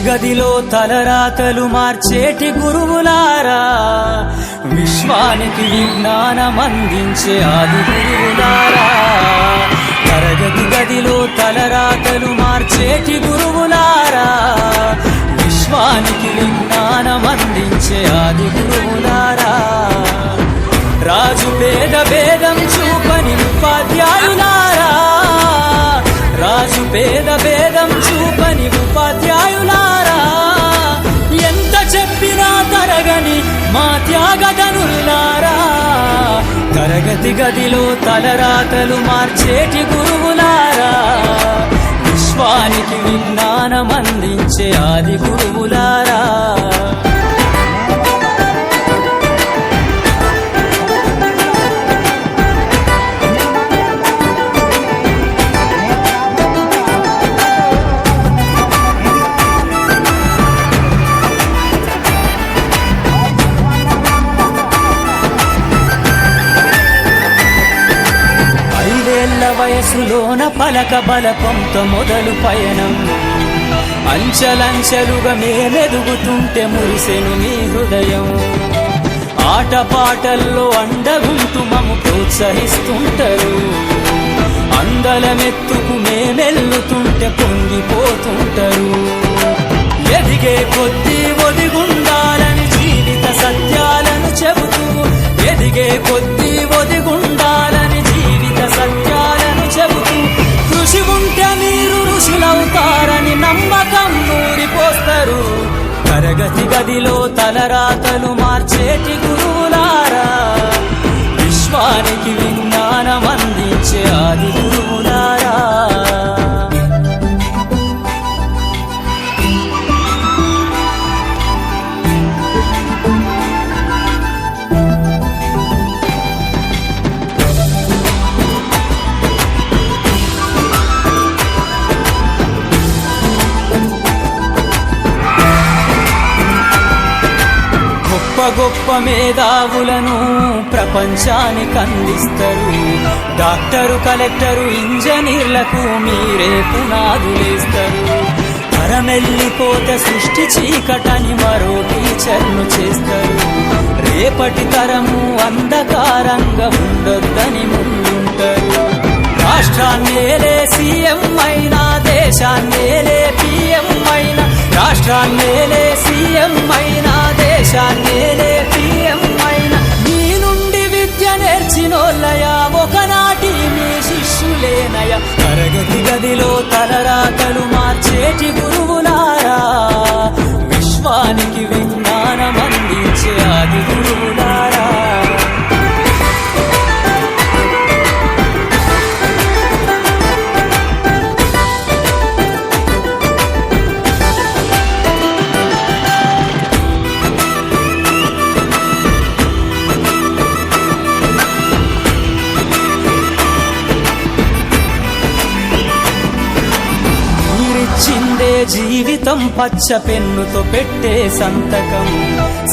గదిలో తలరాతలు మార్చేటి గురువులారా, విశ్వానికి విజ్ఞానమందించే ఆది గురువులారా. తరగతి గదిలో తలరాతలు మార్చేటి గురువులారా, విశ్వానికి విజ్ఞానమందించే ఆది గురువులారా. రాజు పేద భేదం చూపని ఉపాధ్యాయులారా, రాజు పేద భేదం చూపని ఉపాధ్యాయులారా. ఎంత చెప్పినా తరగని మా త్యాగధనులారా. తరగతి గదిలో తలరాతలు మార్చేటి గురువులారా, విశ్వానికి విజ్ఞానమందించే ఆది గురువులారా. వయసులోన పలక బలపంతో మొదలు పయనం, అంచలంచెలుగా మేలెదుగుతుంటే మురిసెను మీ హృదయం. ఆటపాటల్లో అండగుంటూ మము ప్రోత్సహిస్తుంటారు, అందలమెత్తుకు మేమెల్లుతుంటే పొంగిపోతుంటారు. ఎదిగే కొద్దీ ఒదిగుండాలని జీవిత సత్యాలను చెబుతూ, ఎదిగే కొద్దీ ఒదిగుండాలని జీవిత సత్యాలను చెబుతూ, కృషి ఉంటే మీరు ఋషులవుతారని నమ్మకం నూరిపోస్తారు. తరగతి గదిలో తలరాతలు మార్చేటి గురువులారా, విశ్వానికి విజ్ఞానమందించే ఆది గురువులారా. గొప్ప మేధావులను ప్రపంచానికి అందిస్తారు. డాక్టరు, కలెక్టరు, ఇంజనీర్లకు మీరే పునాదులేస్తారు. తరమెల్లిపోతే సృష్టి చీకటని మరో టీచర్ను చేస్తారు. రేపటి తరము అంధకారంగా ఉండొద్దని ముందుంటారు. రాష్ట్రాన్నేలే సీఎం అయినా, దేశాన్నేలే పిఎం అయినా, రాష్ట్రాన్నేలే సీఎం అయినా, దేశాన్నేలే పిఎం అయినా, మీ నుండి విద్య నేర్చినోళ్ళయా, ఒకనాటి మీ శిష్యులేనయా. తరగతి గదిలో తలరాతలు మార్చేటి గురువులారా, విశ్వానికి విజ్ఞానమందించే ఆది గురువులారా. జీవితం పచ్చ పెన్నుతో పెట్టే సంతకం,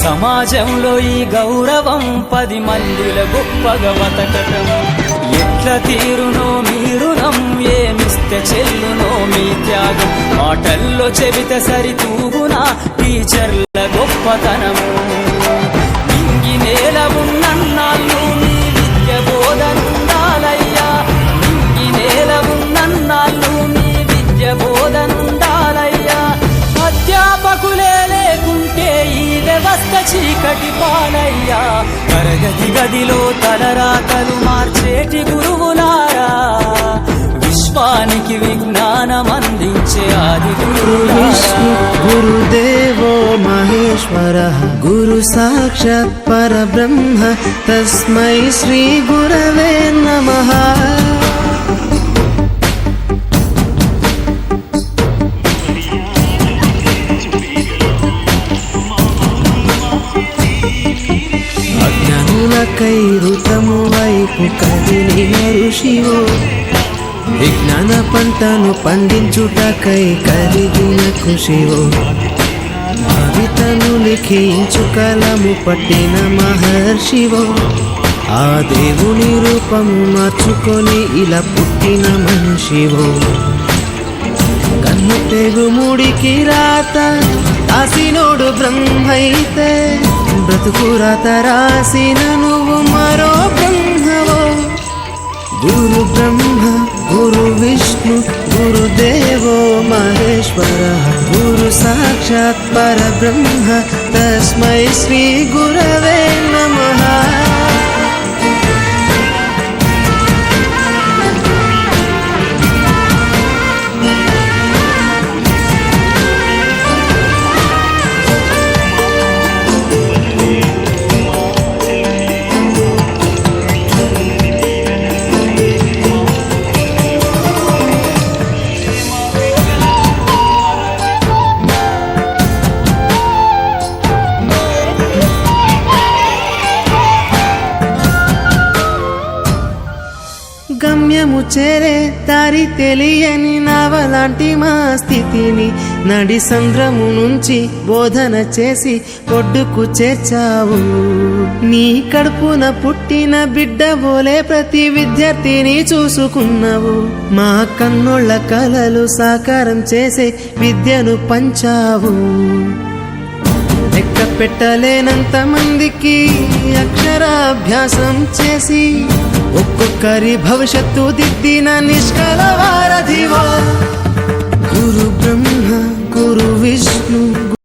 సమాజంలో ఈ గౌరవం 10 మందిల గొప్పగా బతకటం. ఎట్ల తీరునో మీరునం, ఏమిస్తే చెల్లునో మీ త్యాగం. మాటల్లో చెబితే సరితూగునా టీచర్ల గొప్పతనము. ఇంగి నేల ఉన్నన్నాళ్ళు మీ విద్య బోధనుండాలయ్యా, ఇంగి నేల ఉన్నన్నాళ్ళు మీ విద్య బోధనుండాలయ్యా. అధ్యాపకులే లేకుంటే ఈ వ్యవస్థ చీకటి పాలయ్యా. తరగతి గదిలో తలరాతలు మార్చేటి గురువులారా, విశ్వానికి విజ్ఞానమందించే ఆది గురువులారా. గురుదేవో మహేశ్వరః గురు సాక్షాత్ పరబ్రహ్మ తస్మై శ్రీ గురవే నమః. విద్యకై ఋతము వైపు కదిలిన ఋషివో విజ్ఞాన పంటను పండించుటకై కలిగిన కృషివో కవితను లిఖించు కలము పట్టిన మహర్షివో ఆ దేవుని రూపము మార్చుకొని ఇలా పుట్టిన మనిషివో కన్ను తెగు ముడికి రాత రాసినోడు బ్రహ్మైతే బ్రతుకు రాత రాసిన నువ్వు మరో బ్రహ్మవో గురు బ్రహ్మ గురు విష్ణు గురుదేవో మహేశ్వర గురు సాక్షాత్ పరబ్రహ్మ తస్మై శ్రీ గురవే నమః. గమ్యము చేరే దారి తెలియని నావలాంటి మా స్థితిని నడి సంద్రము నుంచి బోధన చేసి ఒడ్డుకు చేర్చావు. నీ కడుపున పుట్టిన బిడ్డ బోలే ప్రతి విద్యార్థిని చూసుకున్నావు. మా కన్నోళ్ళ కలలు సాకారం చేసే విద్యను పంచావు. లెక్క పెట్టలేనంత మందికి అక్షరాభ్యాసం చేసి ఒక్కొక్కరి భవిష్యత్తు దిద్దిన నిష్కల వారధివో గురు బ్రహ్మ గురు విష్ణు